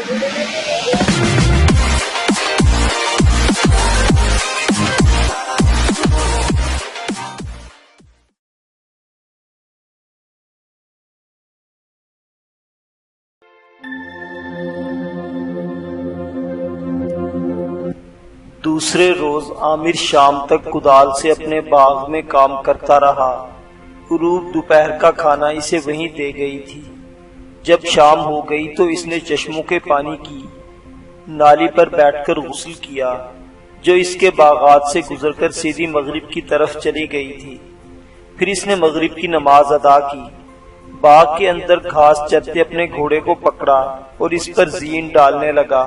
دوسرے روز عامر شام تک کدال سے اپنے باغ میں کام کرتا رہا۔ غروب دوپہر کا کھانا اسے وہیں دے گئی تھی۔ جب شام ہو گئی تو اس نے چشموں کے پانی کی نالی پر بیٹھ کر غسل کیا، جو اس کے باغات سے گزر کر سیدھی مغرب کی طرف چلی گئی تھی۔ پھر اس نے مغرب کی نماز ادا کی، باغ کے اندر گھاس چرتے اپنے گھوڑے کو پکڑا اور اس پر زین ڈالنے لگا۔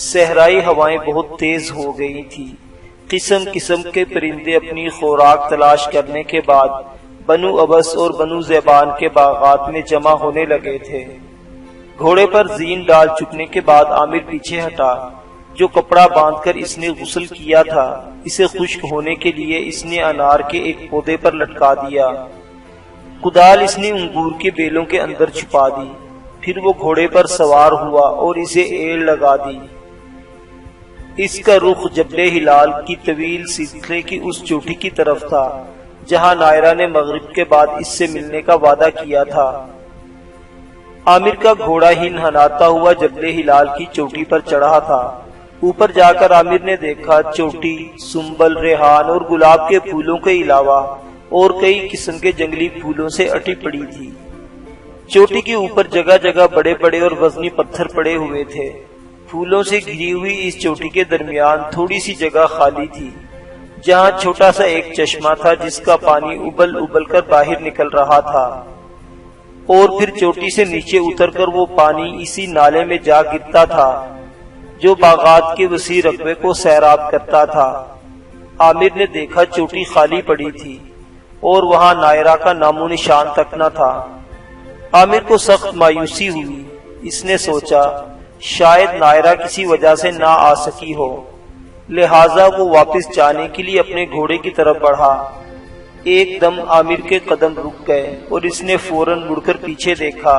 صحرائی ہوائیں بہت تیز ہو گئی تھی۔ قسم قسم کے پرندے اپنی خوراک تلاش کرنے کے بعد بنو ابس اور بنو زیبان کے باغات میں جمع ہونے لگے تھے۔ گھوڑے پر زین ڈال چکنے کے بعد عامر پیچھے ہٹا۔ جو کپڑا باندھ کر اس نے غسل کیا تھا اسے خشک ہونے کے لیے اس نے انار کے ایک پودے پر لٹکا دیا۔ کدال اس نے انگور کے بیلوں کے اندر چھپا دی۔ پھر وہ گھوڑے پر سوار ہوا اور اسے ایڑ لگا دی۔ اس کا رخ جبل ہلال کی طویل سلسلے کی اس چوٹی کی طرف تھا جہاں نائرہ نے مغرب کے بعد اس سے ملنے کا وعدہ کیا تھا۔ عامر کا گھوڑا ہنہناتا ہوا جبل ہلال کی چوٹی پر چڑھا تھا۔ اوپر جا کر عامر نے دیکھا چوٹی سنبل، ریحان اور گلاب کے پھولوں کے علاوہ اور کئی قسم کے جنگلی پھولوں سے اٹی پڑی تھی۔ چوٹی کے اوپر جگہ جگہ بڑے بڑے اور وزنی پتھر پڑے ہوئے تھے۔ پھولوں سے گھری ہوئی اس چوٹی کے درمیان تھوڑی سی جگہ خالی تھی جہاں چھوٹا سا ایک چشمہ تھا جس کا پانی ابل ابل کر باہر نکل رہا تھا، اور پھر چوٹی سے نیچے اتر کر وہ پانی اسی نالے میں جا گرتا تھا جو باغات کے وسیع رقبے کو سیراب کرتا تھا۔ عامر نے دیکھا چوٹی خالی پڑی تھی اور وہاں نائرہ کا نام و نشان تک نہ تھا۔ عامر کو سخت مایوسی ہوئی۔ اس نے سوچا شاید نائرہ کسی وجہ سے نہ آ سکی ہو، لہٰذا وہ واپس جانے کے لیے اپنے گھوڑے کی طرف بڑھا۔ ایک دم عامر کے قدم رک گئے اور اس نے فوراً مڑ کر پیچھے دیکھا۔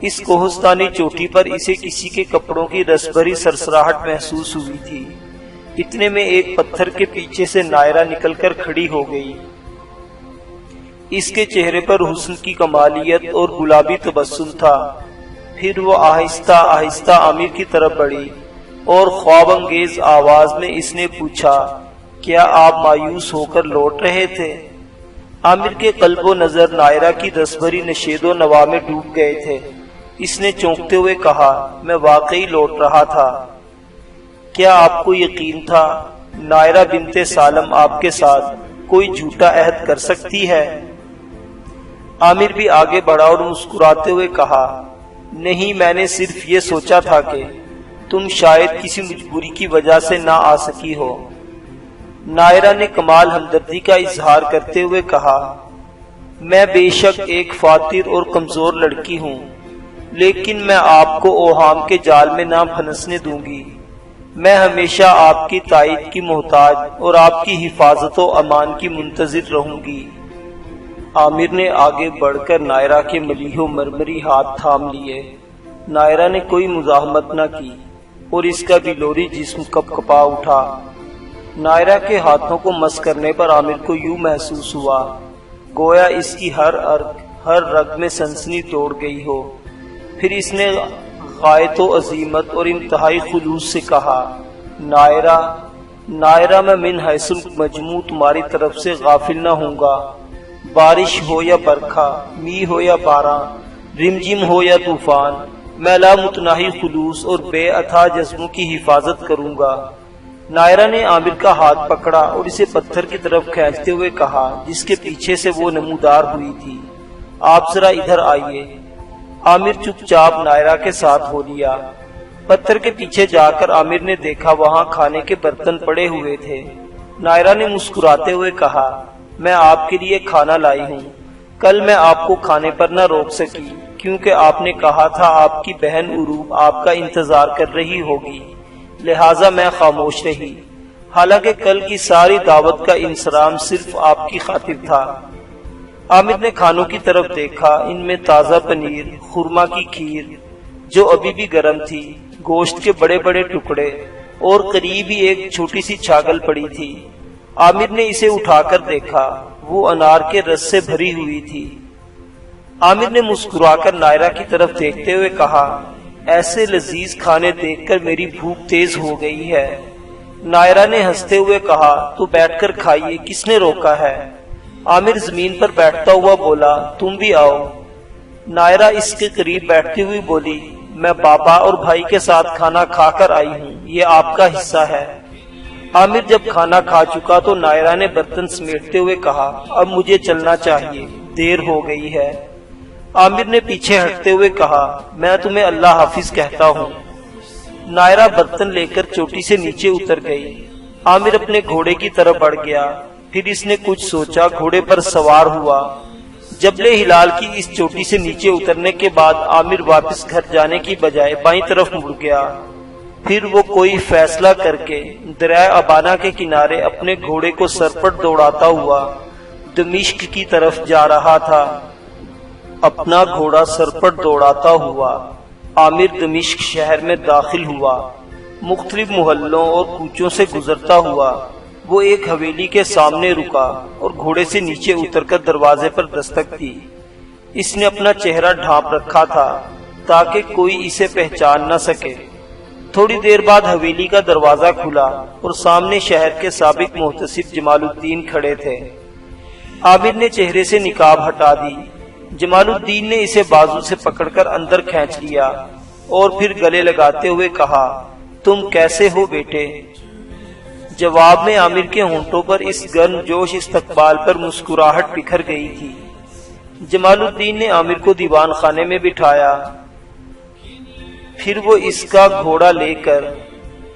اس کوہستانی چوٹی پر اسے کسی کے کپڑوں کی رس بھری سرسراہٹ محسوس ہوئی تھی۔ اتنے میں ایک پتھر کے پیچھے سے نائرہ نکل کر کھڑی ہو گئی۔ اس کے چہرے پر حسن کی کمالیت اور گلابی تبسم تھا۔ پھر وہ آہستہ آہستہ عامر کی طرف بڑھی اور خواب انگیز آواز میں اس نے پوچھا، کیا آپ مایوس ہو کر لوٹ رہے تھے؟ عامر کے قلب و نظر نائرہ کی رس بھری نشید و نوا میں ڈوب گئے تھے۔ اس نے چونکتے ہوئے کہا، میں واقعی لوٹ رہا تھا۔ کیا آپ کو یقین تھا نائرہ بنت سالم آپ کے ساتھ کوئی جھوٹا عہد کر سکتی ہے؟ عامر بھی آگے بڑھا اور مسکراتے ہوئے کہا، نہیں، میں نے صرف یہ سوچا تھا کہ تم شاید کسی مجبوری کی وجہ سے نہ آ سکی ہو۔ نائرہ نے کمال ہمدردی کا اظہار کرتے ہوئے کہا، میں بے شک ایک فاتر اور کمزور لڑکی ہوں، لیکن میں آپ کو اوہام کے جال میں نہ پھنسنے دوں گی۔ میں ہمیشہ آپ کی تائید کی محتاج اور آپ کی حفاظت و امان کی منتظر رہوں گی۔ عامر نے آگے بڑھ کر نائرہ کے ملیح و مرمری ہاتھ تھام لیے۔ نائرہ نے کوئی مزاحمت نہ کی اور اس کا بلوری جسم کپ کپا اٹھا۔ نائرہ کے ہاتھوں کو مس کرنے پر عامر کو یوں محسوس ہوا گویا اس کی ہر رگ میں سنسنی توڑ گئی ہو۔ پھر اس نے غایت و عظیمت اور انتہائی خلوص سے کہا، نائرہ، میں من حیث المجموع تمہاری طرف سے غافل نہ ہوں گا۔ بارش ہو یا برکھا، می ہو یا باران، رمجم ہو یا طوفان، میں لامتناہی خلوص اور بے عطا جذبوں کی حفاظت کروں گا۔ نائرہ نے عامر کا ہاتھ پکڑا اور اسے پتھر کی طرف کھینچتے ہوئے کہا جس کے پیچھے سے وہ نمودار ہوئی تھی، آپ ذرا ادھر آئیے۔ عامر چپ چاپ نائرہ کے ساتھ ہو لیا۔ پتھر کے پیچھے جا کر عامر نے دیکھا وہاں کھانے کے برتن پڑے ہوئے تھے۔ نائرہ نے مسکراتے ہوئے کہا، میں آپ کے لیے کھانا لائی ہوں۔ کل میں آپ کو کھانے پر نہ روک سکی کیونکہ آپ نے کہا تھا آپ کی بہن عروب آپ کا انتظار کر رہی ہوگی، لہٰذا میں خاموش رہی، حالانکہ کل کی ساری دعوت کا انصرام صرف آپ کی خاطر تھا۔ عامر نے کھانوں کی طرف دیکھا، ان میں تازہ پنیر، خورما کی کھیر، جو ابھی بھی گرم تھی، گوشت کے بڑے بڑے ٹکڑے اور قریب ہی ایک چھوٹی سی چھاگل پڑی تھی۔ عامر نے اسے اٹھا کر دیکھا، وہ انار کے رس سے بھری ہوئی تھی۔ عامر نے مسکرا کر نائرہ کی طرف دیکھتے ہوئے کہا، ایسے لذیذ کھانے دیکھ کر میری بھوک تیز ہو گئی ہے۔ نائرہ نے ہنستے ہوئے کہا، تو بیٹھ کر کھائیے، کس نے روکا ہے؟ عامر زمین پر بیٹھتا ہوا بولا، تم بھی آؤ۔ نائرہ اس کے قریب بیٹھتی ہوئی بولی، میں بابا اور بھائی کے ساتھ کھانا کھا کر آئی ہوں، یہ آپ کا حصہ ہے۔ عامر جب کھانا کھا چکا تو نائرہ نے برتن سمیٹتے ہوئے کہا، اب مجھے چلنا چاہیے، دیر ہو گئی ہے۔ عامر نے پیچھے ہٹتے ہوئے کہا، میں تمہیں اللہ حافظ کہتا ہوں۔ نائرہ برتن لے کر چوٹی سے نیچے اتر گئی۔ عامر اپنے گھوڑے کی طرف بڑھ گیا، پھر اس نے کچھ سوچا، گھوڑے پر سوار ہوا۔ جبل ہلال کی اس چوٹی سے نیچے اترنے کے بعد عامر واپس گھر جانے کی بجائے بائیں طرف مڑ گیا۔ پھر وہ کوئی فیصلہ کر کے دریائے ابانا کے کنارے اپنے گھوڑے کو سرپٹ دوڑاتا ہوا دمشق کی طرف جا رہا تھا۔ اپنا گھوڑا سرپٹ دوڑاتا ہوا عامر دمشق شہر میں داخل ہوا۔ مختلف محلوں اور کوچوں سے گزرتا ہوا وہ ایک حویلی کے سامنے رکا اور گھوڑے سے نیچے اتر کر دروازے پر دستک دی۔ اس نے اپنا چہرہ ڈھانپ رکھا تھا تاکہ کوئی اسے پہچان نہ سکے۔ تھوڑی دیر بعد حویلی کا دروازہ کھلا اور سامنے شہر کے سابق محتسب جمال الدین کھڑے تھے۔ عامر نے چہرے سے نقاب ہٹا دی۔ جمال الدین نے اسے بازو سے پکڑ کر اندر کھینچ لیا اور پھر گلے لگاتے ہوئے کہا، تم کیسے ہو بیٹے؟ جواب میں عامر کے ہونٹوں پر اس گرم جوش استقبال پر مسکراہٹ بکھر گئی تھی۔ جمال الدین نے عامر کو دیوان خانے میں بٹھایا، پھر وہ اس کا گھوڑا لے کر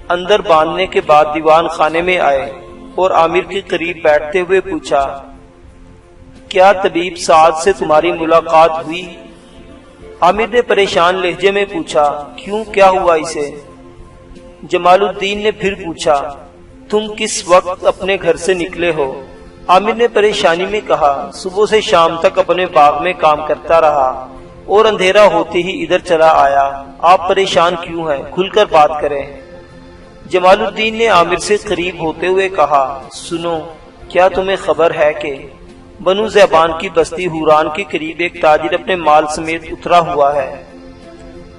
اندر باندھنے کے بعد دیوان خانے میں آئے اور عامر کے قریب بیٹھتے ہوئے پوچھا، کیا طبیب سعد سے تمہاری ملاقات ہوئی؟ عامر نے پریشان لہجے میں پوچھا، کیوں، کیا ہوا اسے؟ جمال الدین نے پھر پوچھا، تم کس وقت اپنے گھر سے نکلے ہو؟ عامر نے پریشانی میں کہا، صبح سے شام تک اپنے باغ میں کام کرتا رہا اور اندھیرا ہوتے ہی ادھر چلا آیا۔ آپ پریشان کیوں ہیں؟ کھل کر بات کریں۔ جمال الدین نے عامر سے قریب ہوتے ہوئے کہا، سنو، کیا تمہیں خبر ہے کہ بنو زیبان کی بستی حوران کے قریب ایک تاجر اپنے مال سمیت اترا ہوا ہے؟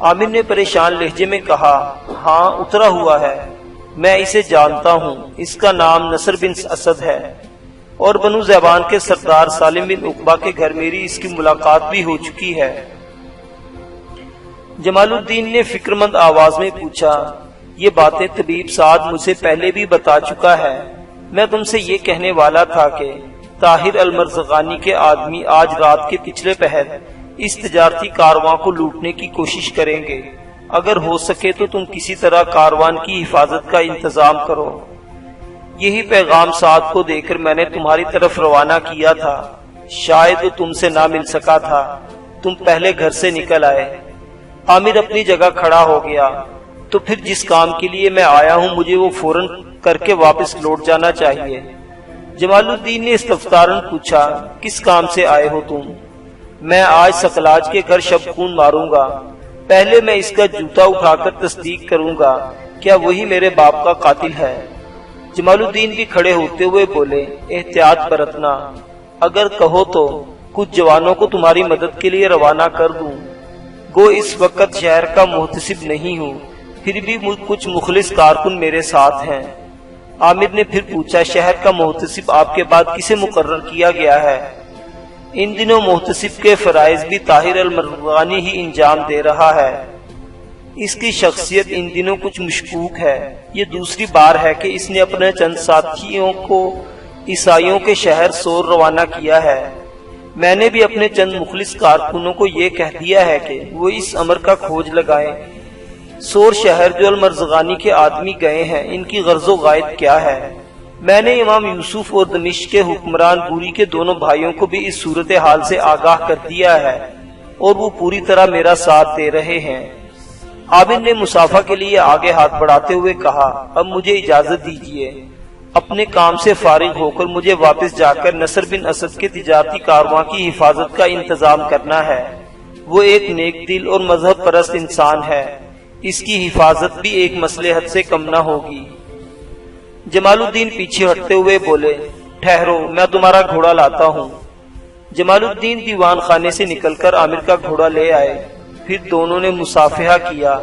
عامر نے پریشان لہجے میں کہا، ہاں اترا ہوا ہے، میں اسے جانتا ہوں، اس کا نام نصر بن اسد ہے اور بنو زیبان کے سردار سالم بن عقبہ کے گھر میری اس کی ملاقات بھی ہو چکی ہے۔ جمال الدین نے فکرمند آواز میں پوچھا، یہ باتیں طبیب سعد مجھ سے پہلے بھی بتا چکا ہے۔ میں تم سے یہ کہنے والا تھا کہ طاہر المرزغانی کے آدمی آج رات کے پچھلے پہر اس تجارتی کارواں کو لوٹنے کی کوشش کریں گے۔ اگر ہو سکے تو تم کسی طرح کاروان کی حفاظت کا انتظام کرو۔ یہی پیغام سعد کو دے کر میں نے تمہاری طرف روانہ کیا تھا، شاید وہ تم سے نہ مل سکا تھا، تم پہلے گھر سے نکل آئے۔ عامر اپنی جگہ کھڑا ہو گیا، تو پھر جس کام کے لیے میں آیا ہوں مجھے وہ فوراً کر کے واپس لوٹ جانا چاہیے۔ جمال الدین نے استفساراً پوچھا، کس کام سے آئے ہو تم؟ میں آج سقلاج کے گھر شب خون ماروں گا، پہلے میں اس کا جوتا اٹھا کر تصدیق کروں گا، کیا وہی میرے باپ کا قاتل ہے؟ جمال الدین بھی کھڑے ہوتے ہوئے بولے، احتیاط برتنا، اگر کہو تو کچھ جوانوں کو تمہاری مدد کے لیے روانہ کر دوں۔ گو اس وقت شہر کا محتسب نہیں ہوں، پھر بھی کچھ مخلص کارکن میرے ساتھ ہیں۔ عامر نے پھر پوچھا، شہر کا محتسب آپ کے بعد کسے مقرر کیا گیا ہے؟ ان دنوں محتسب کے فرائض بھی طاہر المرغانی ہی انجام دے رہا ہے۔ اس کی شخصیت ان دنوں کچھ مشکوک ہے۔ یہ دوسری بار ہے کہ اس نے اپنے چند ساتھیوں کو عیسائیوں کے شہر سور روانہ کیا ہے۔ میں نے بھی اپنے چند مخلص کارکنوں کو یہ کہہ دیا ہے کہ وہ اس امر کا کھوج لگائیں۔ سور شہر جو المرزغانی کے آدمی گئے ہیں، ان کی غرض و غائد کیا ہے؟ میں نے امام یوسف اور دمشق کے حکمران بوری کے دونوں بھائیوں کو بھی اس صورتحال سے آگاہ کر دیا ہے اور وہ پوری طرح میرا ساتھ دے رہے ہیں۔ عامر نے مسافہ کے لیے آگے ہاتھ بڑھاتے ہوئے کہا، اب مجھے اجازت دیجیے، اپنے کام سے فارغ ہو کر مجھے واپس جا کر نصر بن اسد کے تجارتی کارواں کی حفاظت کا انتظام کرنا ہے۔ وہ ایک نیک دل اور مذہب پرست انسان ہے، اس کی حفاظت بھی ایک مصلحت سے کم نہ ہوگی۔ جمال الدین پیچھے ہٹتے ہوئے بولے، ٹھہرو، میں تمہارا گھوڑا لاتا ہوں۔ جمال الدین دیوان خانے سے نکل کر عامر کا گھوڑا لے آئے، پھر دونوں نے مصافحہ کیا۔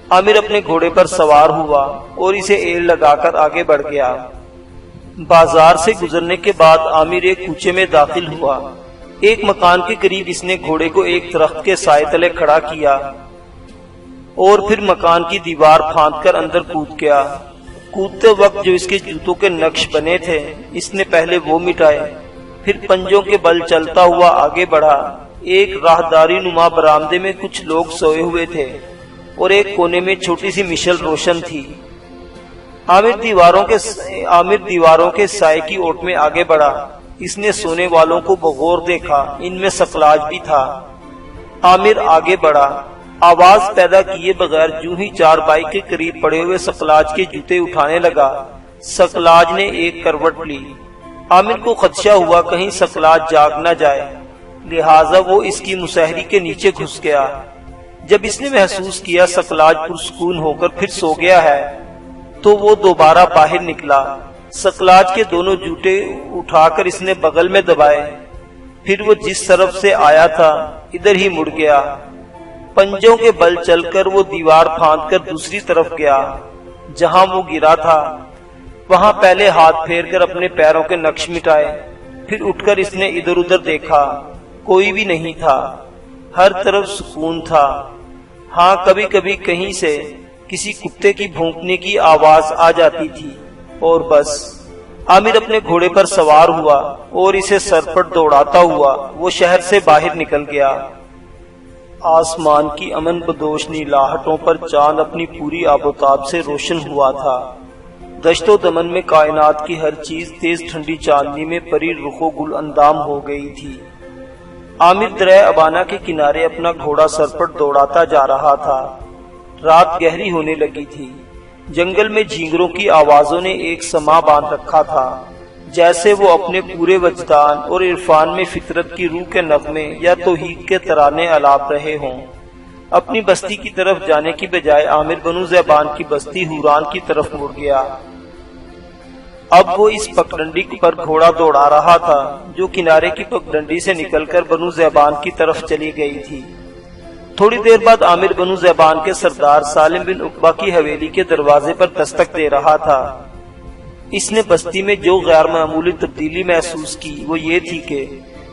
عامر اپنے گھوڑے پر سوار ہوا اور اسے ایڑ لگا کر آگے بڑھ گیا۔ بازار سے گزرنے کے بعد عامر ایک کوچے میں داخل ہوا۔ ایک مکان کے قریب اس نے گھوڑے کو ایک درخت کے سائے تلے کھڑا کیا اور پھر مکان کی دیوار پھاند کر اندر کود گیا۔ کودتے وقت جو اس کے جوتوں کے نقش بنے تھے، اس نے پہلے وہ مٹائے، پھر پنجوں کے بل چلتا ہوا آگے بڑھا۔ ایک راہداری نما برآمدے میں کچھ لوگ سوئے ہوئے تھے اور ایک کونے میں چھوٹی سی مشل روشن تھی۔ عامر دیواروں کے سائے کی اوٹ میں آگے بڑھا۔ اس نے سونے والوں کو بغور دیکھا، ان میں سقلاج بھی تھا۔ عامر آگے بڑھا، آواز پیدا کیے بغیر جو ہی چارپائی کے قریب پڑے ہوئے سقلاج کے جوتے اٹھانے لگا، سقلاج نے ایک کروٹ لی۔ عامر کو خدشہ ہوا کہیں سقلاج جاگ نہ جائے، لہٰذا وہ اس کی مسہری کے نیچے گھس گیا۔ جب اس نے محسوس کیا سقلاج پرسکون ہو کر پھر سو گیا ہے تو وہ دوبارہ باہر نکلا۔ سقلاج کے دونوں جوتے اٹھا کر اس نے بغل میں دبائے، پھر وہ جس طرف سے آیا تھا ادھر ہی مڑ گیا۔ پنجوں کے بل چل کر وہ دیوار پھاند کر دوسری طرف گیا۔ جہاں وہ گرا تھا وہاں پہلے ہاتھ پھیر کر اپنے پیروں کے نقش مٹائے، پھر اٹھ کر اس نے ادھر ادھر دیکھا، کوئی بھی نہیں تھا، ہر طرف سکون تھا۔ ہاں کبھی کبھی کہیں سے کسی کتے کی بھونکنے کی آواز آ جاتی تھی، اور بس۔ عامر اپنے گھوڑے پر سوار ہوا اور اسے سر پر دوڑاتا ہوا وہ شہر سے باہر نکل گیا۔ آسمان کی امن بدوش نیلاہٹوں پر چاند اپنی پوری آب و تاب سے روشن ہوا تھا۔ دشت و دمن میں کائنات کی ہر چیز تیز ٹھنڈی چاندنی میں پری رخ و گل اندام ہو گئی تھی۔ عامر دریا ابانا کے کنارے اپنا گھوڑا سر پر دوڑاتا جا رہا تھا۔ رات گہری ہونے لگی تھی۔ جنگل میں جھینگروں کی آوازوں نے ایک سما باندھ رکھا تھا، جیسے وہ اپنے پورے وجدان اور عرفان میں فطرت کی روح کے نغمے یا توحید کے ترانے الاپ رہے ہوں۔ اپنی بستی کی طرف جانے کی بجائے عامر بنو ذیبان کی بستی حوران کی طرف مڑ گیا۔ اب وہ اس پگڈنڈی پر گھوڑا دوڑا رہا تھا جو کنارے کی پگڈنڈی سے نکل کر بنو ذیبان کی طرف چلی گئی تھی۔ تھوڑی دیر بعد عامر بنو ذیبان کے سردار سالم بن عقبہ کی حویلی کے دروازے پر دستک دے رہا تھا۔ اس نے بستی میں جو غیر معمولی تبدیلی محسوس کی وہ یہ تھی کہ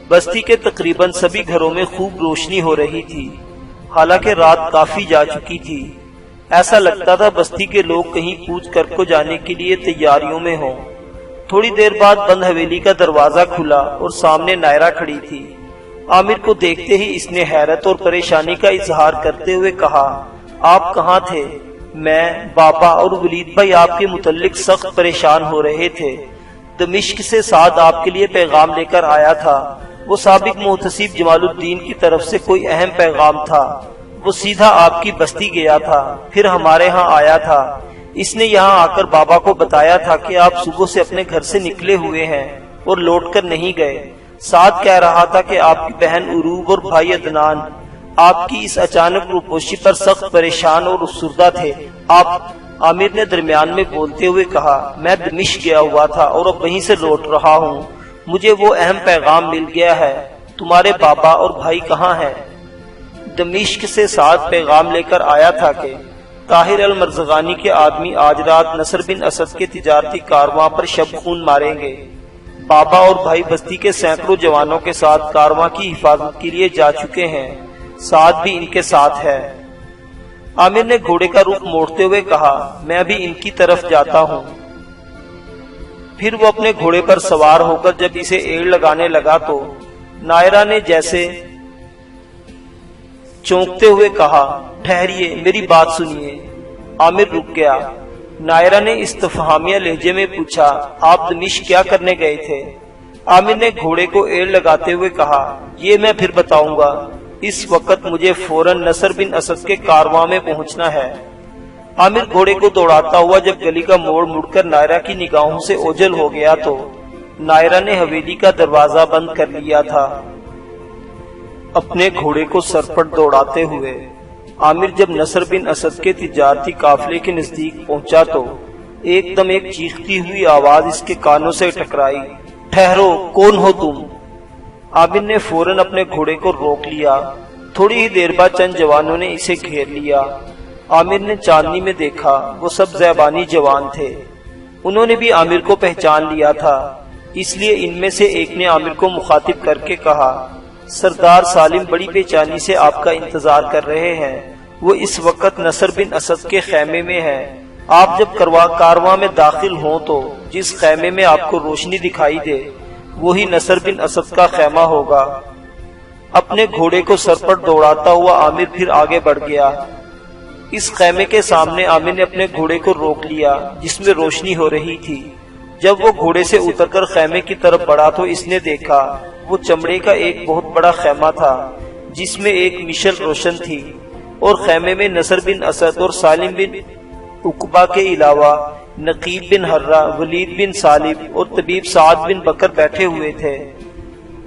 بستی کے تقریباً سبھی گھروں میں خوب روشنی ہو رہی تھی، حالانکہ رات کافی جا چکی تھی۔ ایسا لگتا تھا بستی کے لوگ کہیں کوچ کر کو جانے کے لیے تیاریوں میں ہوں۔ تھوڑی دیر بعد بند حویلی کا دروازہ کھلا اور سامنے نائرہ کھڑی تھی۔ عامر کو دیکھتے ہی اس نے حیرت اور پریشانی کا اظہار کرتے ہوئے کہا، آپ کہاں تھے؟ میں، بابا اور ولید بھائی آپ کے متعلق سخت پریشان ہو رہے تھے۔ دمشق سے سعد آپ کے لیے پیغام لے کر آیا تھا۔ وہ سابق محتسب جمال الدین کی طرف سے کوئی اہم پیغام تھا۔ وہ سیدھا آپ کی بستی گیا تھا، پھر ہمارے ہاں آیا تھا۔ اس نے یہاں آ کر بابا کو بتایا تھا کہ آپ صبح سے اپنے گھر سے نکلے ہوئے ہیں اور لوٹ کر نہیں گئے۔ سعد کہہ رہا تھا کہ آپ کی بہن عروب اور بھائی عدنان آپ کی اس اچانک روپوشی پر سخت پریشان اور افسردہ تھے۔ عامر نے درمیان میں بولتے ہوئے کہا، میں دمشق گیا ہوا تھا اور اب وہیں سے لوٹ رہا ہوں۔ مجھے وہ اہم پیغام مل گیا ہے۔ تمہارے بابا اور بھائی کہاں ہیں؟ دمشق سے سعد پیغام لے کر آیا تھا کہ طاہر المرزغانی کے آدمی آج رات نصر بن اسد کے تجارتی کارواں پر شب خون ماریں گے۔ بابا اور بھائی بستی کے سینکڑوں جوانوں کے ساتھ کارواں کی حفاظت کے لیے جا چکے ہیں۔ سعد بھی ان کے ساتھ ہے۔ عامر نے گھوڑے کا رخ موڑتے ہوئے کہا، میں بھی ان کی طرف جاتا ہوں۔ پھر وہ اپنے گھوڑے پر سوار ہو کر جب اسے ایڑ لگانے لگا تو نائرہ نے جیسے چونکتے ہوئے کہا، ٹھہریے، میری بات سنیے۔ عامر رک گیا۔ نائرہ نے استفہامیہ لہجے میں پوچھا، آپ دمشق کیا کرنے گئے تھے؟ عامر نے گھوڑے کو ایڑ لگاتے ہوئے کہا، یہ میں پھر بتاؤں گا، اس وقت مجھے فوراً نصر بن اسد کے کارواں میں پہنچنا ہے۔ عامر گھوڑے کو دوڑاتا ہوا جب گلی کا موڑ مڑ کر نائرہ کی نگاہوں سے اوجھل ہو گیا تو نائرہ نے حویلی کا دروازہ بند کر لیا تھا۔ اپنے گھوڑے کو سر پر دوڑاتے ہوئے عامر جب نصر بن اسد کے تجارتی قافلے کے نزدیک پہنچا تو ایک دم ایک چیختی ہوئی آواز اس کے کانوں سے ٹکرائی، ٹھہرو، کون ہو تم؟ عامر نے فوراً اپنے گھوڑے کو روک لیا۔ تھوڑی ہی دیر بعد چند جوانوں نے اسے گھیر لیا۔ عامر نے چاندنی میں دیکھا، وہ سب زیبانی جوان تھے۔ انہوں نے بھی عامر کو پہچان لیا تھا، اس لیے ان میں سے ایک نے عامر کو مخاطب کر کے کہا، سردار سالم بڑی بے چینی سے آپ کا انتظار کر رہے ہیں۔ وہ اس وقت نصر بن اسد کے خیمے میں ہے۔ آپ جب کارواں میں داخل ہوں تو جس خیمے میں آپ کو روشنی دکھائی دے وہی نصر بن اسد کا خیمہ ہوگا۔ اپنے گھوڑے کو سر پر دوڑاتا ہوا عامر پھر آگے بڑھ گیا۔ اس خیمے کے سامنے عامر نے اپنے گھوڑے کو روک لیا جس میں روشنی ہو رہی تھی۔ جب وہ گھوڑے سے اتر کر خیمے کی طرف بڑھا تو اس نے دیکھا وہ چمڑے کا ایک بہت بڑا خیمہ تھا جس میں ایک مشل روشن تھی، اور خیمے میں نصر بن اسد اور سالم بن عقبہ کے علاوہ نقیب بن حرہ، ولید بن سالم اور طبیب سعد بن بکر بیٹھے ہوئے تھے۔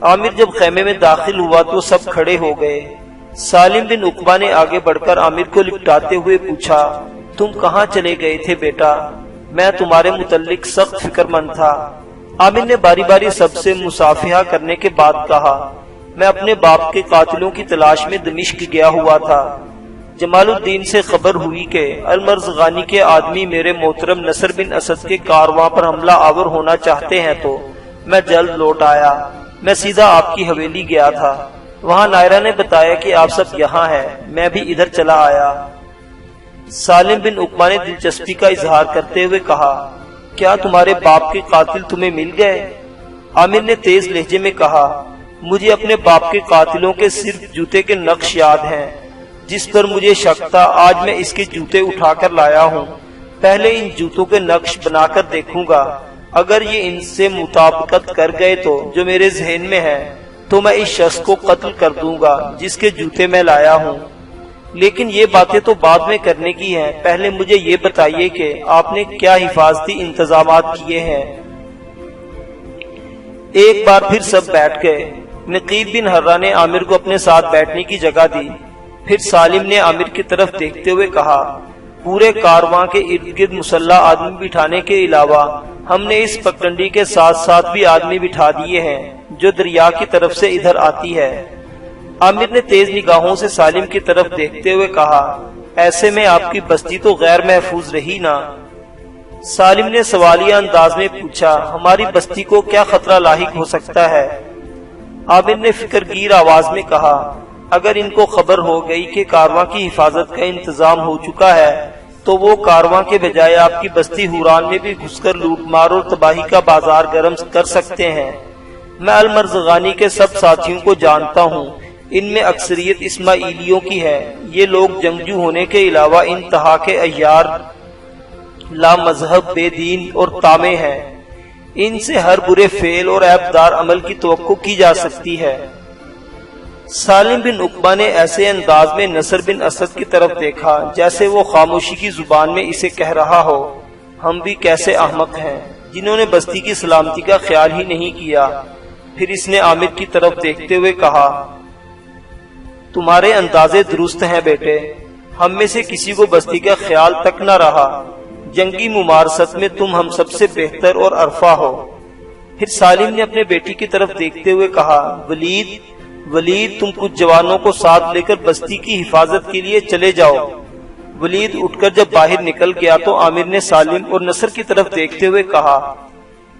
عامر جب خیمے میں داخل ہوا تو سب کھڑے ہو گئے۔ سالم بن عقبہ نے آگے بڑھ کر عامر کو لپٹاتے ہوئے پوچھا، تم کہاں چلے گئے تھے بیٹا؟ میں تمہارے متعلق سخت فکر مند تھا۔ عامر نے باری باری سب سے مصافحہ کرنے کے بعد کہا، میں اپنے باپ کے قاتلوں کی تلاش میں دمشق گیا ہوا تھا۔ جمال الدین سے خبر ہوئی کہ المرزغانی کے آدمی میرے محترم نصر بن اسد کے کارواں پر حملہ آور ہونا چاہتے ہیں تو میں جلد لوٹ آیا۔ میں سیدھا آپ کی حویلی گیا تھا، وہاں نائرہ نے بتایا کہ آپ سب یہاں ہیں، میں بھی ادھر چلا آیا۔ سالم بن عقبہ نے دلچسپی کا اظہار کرتے ہوئے کہا، کیا تمہارے باپ کے قاتل تمہیں مل گئے؟ عامر نے تیز لہجے میں کہا، مجھے اپنے باپ کے قاتلوں کے صرف جوتے کے نقش یاد ہیں، جس پر مجھے شک تھا آج میں اس کے جوتے اٹھا کر لایا ہوں۔ پہلے ان جوتوں کے نقش بنا کر دیکھوں گا، اگر یہ ان سے مطابقت کر گئے تو جو میرے ذہن میں ہے تو میں اس شخص کو قتل کر دوں گا جس کے جوتے میں لایا ہوں۔ لیکن یہ باتیں تو بعد میں کرنے کی ہیں، پہلے مجھے یہ بتائیے کہ آپ نے کیا حفاظتی انتظامات کیے ہیں؟ ایک بار پھر سب بیٹھ گئے۔ نقیب بن حرہ نے عامر کو اپنے ساتھ بیٹھنے کی جگہ دی، پھر سالم نے عامر کی طرف دیکھتے ہوئے کہا، پورے کارواں کے ارد گرد مسلح آدمی بٹھانے کے علاوہ ہم نے اس پگڈنڈی کے ساتھ ساتھ بھی آدمی بٹھا دیے ہیں جو دریا کی طرف سے ادھر آتی ہے۔ عامر نے تیز نگاہوں سے سالم کی طرف دیکھتے ہوئے کہا، ایسے میں آپ کی بستی تو غیر محفوظ رہی نا؟ سالم نے سوالیہ انداز میں پوچھا، ہماری بستی کو کیا خطرہ لاحق ہو سکتا ہے؟ عامر نے فکر گیر آواز میں کہا، اگر ان کو خبر ہو گئی کہ کارواں کی حفاظت کا انتظام ہو چکا ہے تو وہ کارواں کے بجائے آپ کی بستی حوران میں بھی گھس کر لوٹ مار اور تباہی کا بازار گرم کر سکتے ہیں۔ میں المرزغانی کے سب ساتھیوں کو جانتا ہوں، ان میں اکثریت اسماعیلیوں کی ہے۔ یہ لوگ جنگجو ہونے کے علاوہ انتہا کے عیار، لا مذہب، بے دین اور طامع ہیں۔ ان سے ہر برے فعل اور عیبدار عمل کی توقع کی جا سکتی ہے۔ سالم بن عقبہ نے ایسے انداز میں نصر بن اسد کی طرف دیکھا جیسے وہ خاموشی کی زبان میں اسے کہہ رہا ہو، ہم بھی کیسے احمق ہیں جنہوں نے بستی کی سلامتی کا خیال ہی نہیں کیا۔ پھر اس نے عامر کی طرف دیکھتے ہوئے کہا، تمہارے اندازے درست ہیں بیٹے، ہم میں سے کسی کو بستی کا خیال تک نہ رہا۔ جنگی ممارست میں تم ہم سب سے بہتر اور عرفہ ہو۔ پھر سالم نے اپنے بیٹی کی طرف دیکھتے ہوئے کہا، ولید تم کچھ جوانوں کو ساتھ لے کر بستی کی حفاظت کے لیے چلے جاؤ۔ ولید اٹھ کر جب باہر نکل گیا تو عامر نے سالم اور نصر کی طرف دیکھتے ہوئے کہا،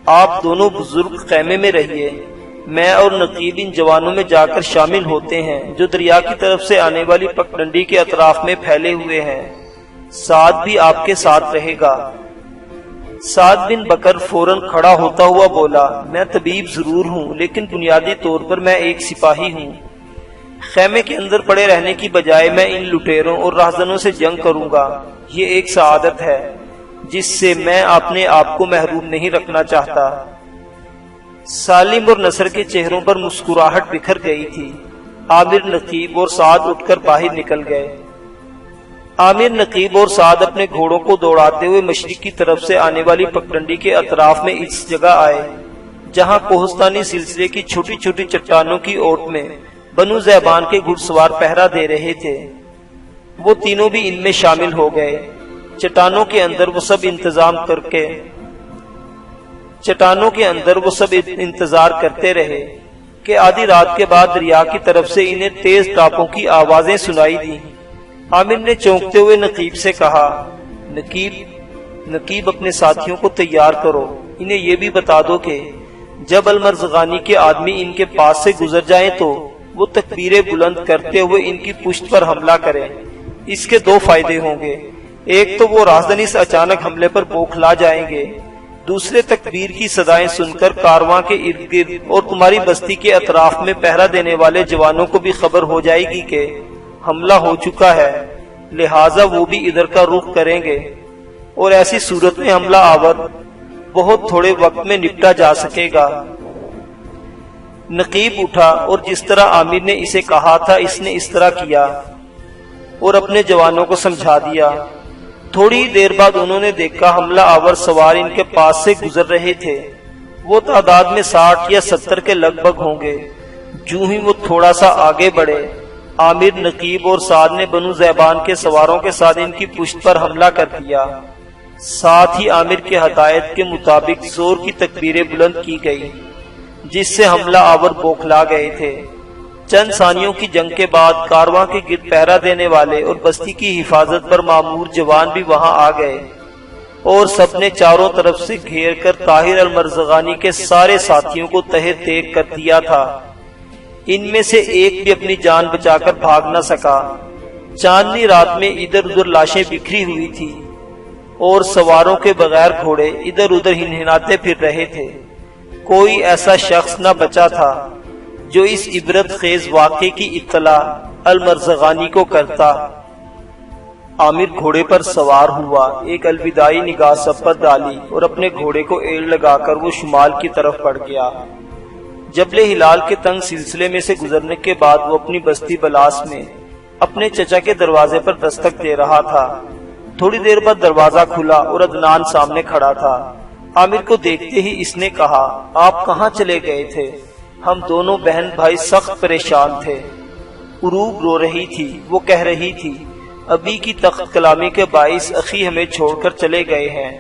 آپ دونوں بزرگ خیمے میں رہیے، میں اور نقیب ان جوانوں میں جا کر شامل ہوتے ہیں جو دریا کی طرف سے آنے والی پگڈنڈی کے اطراف میں پھیلے ہوئے ہیں۔ سعد بھی آپ کے ساتھ رہے گا۔ سعد بن بکر فوراً کھڑا ہوتا ہوا بولا، میں طبیب ضرور ہوں لیکن بنیادی طور پر میں ایک سپاہی ہوں۔ خیمے کے اندر پڑے رہنے کی بجائے میں ان لٹیروں اور راہزنوں سے جنگ کروں گا۔ یہ ایک سعادت ہے جس سے میں اپنے آپ کو محروم نہیں رکھنا چاہتا۔ سالم اور نصر کے چہروں پر مسکراہٹ بکھر گئی تھی۔ عامر، نقیب اور سعد اٹھ کر باہر نکل گئے۔ عامر، نقیب اور سعد اپنے گھوڑوں کو دوڑاتے ہوئے مشرق کی طرف سے آنے والی پگڈنڈی کے اطراف میں اس جگہ آئے جہاں کوہستانی سلسلے کی چھوٹی چھوٹی چٹانوں کی اوٹ میں بنو زیبان کے گھڑسوار پہرا دے رہے تھے، وہ تینوں بھی ان میں شامل ہو گئے۔ چٹانوں کے اندر وہ سب انتظار کرتے رہے کہ آدھی رات کے بعد دریا کی طرف سے انہیں تیز ٹاپوں کی آوازیں سنائی دی۔ عامر نے چونکتے ہوئے نقیب سے کہا، نقیب اپنے ساتھیوں کو تیار کرو، انہیں یہ بھی بتا دو کہ جب المرزغانی کے آدمی ان کے پاس سے گزر جائیں تو وہ تکبیریں بلند کرتے ہوئے ان کی پشت پر حملہ کریں۔ اس کے دو فائدے ہوں گے، ایک تو وہ رازدنی سے اچانک حملے پر بوکھلا جائیں گے، دوسرے تکبیر کی صدائیں سن کر کارواں کے ارد گرد اور تمہاری بستی کے اطراف میں پہرا دینے والے جوانوں کو بھی خبر ہو جائے گی کہ حملہ ہو چکا ہے، لہٰذا وہ بھی ادھر کا رخ کریں گے، اور ایسی صورت میں حملہ آور بہت تھوڑے وقت میں نپٹا جا سکے گا۔ نقیب اٹھا اور جس طرح عامر نے اسے کہا تھا اس نے اس طرح کیا اور اپنے جوانوں کو سمجھا دیا۔ تھوڑی دیر بعد انہوں نے دیکھا حملہ آور سوار ان کے پاس سے گزر رہے تھے، وہ تعداد میں 60 یا 70 کے لگ بھگ ہوں گے۔ جو ہی وہ تھوڑا سا آگے بڑھے، عامر، نقیب اور سعد نے بنو زیبان کے سواروں کے ساتھ ان کی پشت پر حملہ کر دیا۔ ساتھ ہی عامر کے ہدایت کے مطابق زور کی تکبیریں بلند کی گئی، جس سے حملہ آور بوکھلا گئے تھے۔ چند ثانیوں کی جنگ کے بعد کارواں کے گرد پہرا دینے والے اور بستی کی حفاظت پر مامور جوان بھی وہاں آ گئے، اور سب نے چاروں طرف سے گھیر کر طاہر المرزغانی کے سارے ساتھیوں کو تہہ تیگ کر دیا تھا۔ ان میں سے ایک بھی اپنی جان بچا کر بھاگ نہ سکا۔ چاندنی رات میں ادھر ادھر لاشیں بکھری ہوئی تھی اور سواروں کے بغیر گھوڑے ادھر ادھر ہنہناتے پھر رہے تھے۔ کوئی ایسا شخص نہ بچا تھا جو اس عبرت خیز واقعے کی اطلاع المرزغانی کو کرتا۔ عامر گھوڑے پر سوار ہوا، ایک الوداعی نگاہ سب پر ڈالی اور اپنے گھوڑے کو ایڑ لگا کر وہ شمال کی طرف بڑھ گیا۔ جبل ہلال کے تنگ سلسلے میں سے گزرنے کے بعد وہ اپنی بستی بلاس میں اپنے چچا کے دروازے پر دستک دے رہا تھا۔ تھوڑی دیر بعد دروازہ کھلا اور عدنان سامنے کھڑا تھا۔ عامر کو دیکھتے ہی اس نے کہا، آپ کہاں چلے گئے تھے؟ ہم دونوں بہن بھائی سخت پریشان تھے۔ عروب رو رہی تھی، وہ کہہ رہی تھی، ابی کی تخت کلامی کے باعث اخی ہمیں چھوڑ کر چلے گئے ہیں۔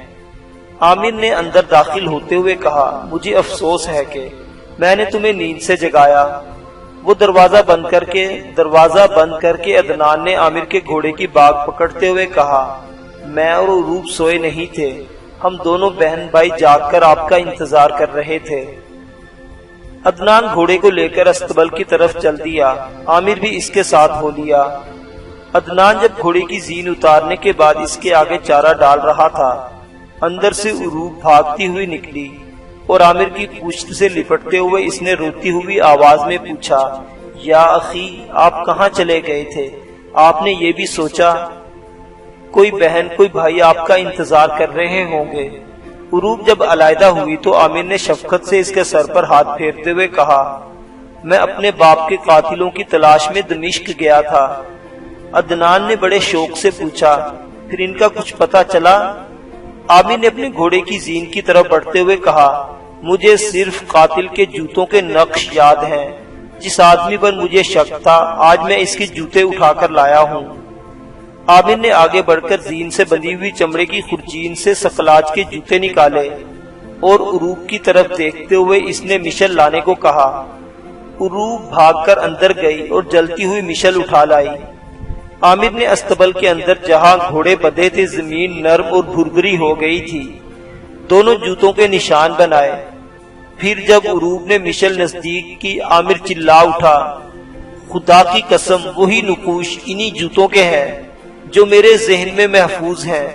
عامر نے اندر داخل ہوتے ہوئے کہا، مجھے افسوس ہے کہ میں نے تمہیں نیند سے جگایا۔ وہ دروازہ بند کر کے عدنان نے عامر کے گھوڑے کی باگ پکڑتے ہوئے کہا، میں اور عروب سوئے نہیں تھے، ہم دونوں بہن بھائی جاگ کر آپ کا انتظار کر رہے تھے۔ عدنان گھوڑے کو لے کر استبل کی طرف چل دیا، عامر بھی اس کے ساتھ ہو لیا۔ عدنان جب گھوڑے کی زین اتارنے کے بعد اس کے آگے چارہ ڈال رہا تھا، اندر سے عروب بھاگتی ہوئی نکلی اور عامر کی پشت سے لپٹتے ہوئے اس نے روتی ہوئی آواز میں پوچھا، یا اخی، آپ کہاں چلے گئے تھے؟ آپ نے یہ بھی سوچا کوئی بہن کوئی بھائی آپ کا انتظار کر رہے ہوں گے۔ عروب جب علیحدہ ہوئی تو عامر نے شفقت سے اس کے سر پر ہاتھ پھیرتے ہوئے کہا، میں اپنے باپ کے قاتلوں کی تلاش میں دمشق گیا تھا۔ عدنان نے بڑے شوق سے پوچھا، پھر ان کا کچھ پتہ چلا؟ عامر نے اپنے گھوڑے کی زین کی طرف بڑھتے ہوئے کہا، مجھے صرف قاتل کے جوتوں کے نقش یاد ہیں۔ جس آدمی پر مجھے شک تھا آج میں اس کے جوتے اٹھا کر لایا ہوں۔ عامر نے آگے بڑھ کر زین سے بندھی ہوئی چمڑے کی خرچین سے سقلاج کے جوتے نکالے اور عروب کی طرف دیکھتے ہوئے اس نے مشل لانے کو کہا۔ عروب بھاگ کر اندر گئی اور جلتی ہوئی مشل اٹھا لائی۔ عامر نے استبل کے اندر جہاں گھوڑے بدھے تھے زمین نرم اور بھربھری ہو گئی تھی، دونوں جوتوں کے نشان بنائے۔ پھر جب عروب نے مشل نزدیک کی، عامر چلا اٹھا، خدا کی قسم وہی نقوش انہی جوتوں کے ہیں جو میرے ذہن میں محفوظ ہیں۔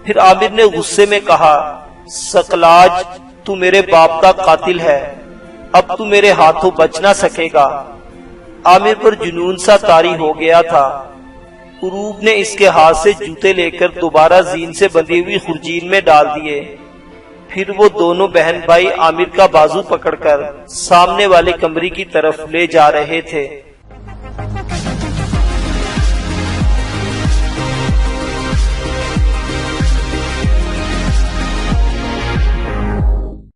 پھر عامر نے غصے میں کہا، سقلاج، تو میرے باپ کا قاتل ہے، اب تو میرے ہاتھوں بچ نہ سکے گا۔ عامر پر جنون سا طاری ہو گیا تھا۔ عروب نے اس کے ہاتھ سے جوتے لے کر دوبارہ زین سے بندھی ہوئی خرجین میں ڈال دیے۔ پھر وہ دونوں بہن بھائی عامر کا بازو پکڑ کر سامنے والے کمرے کی طرف لے جا رہے تھے۔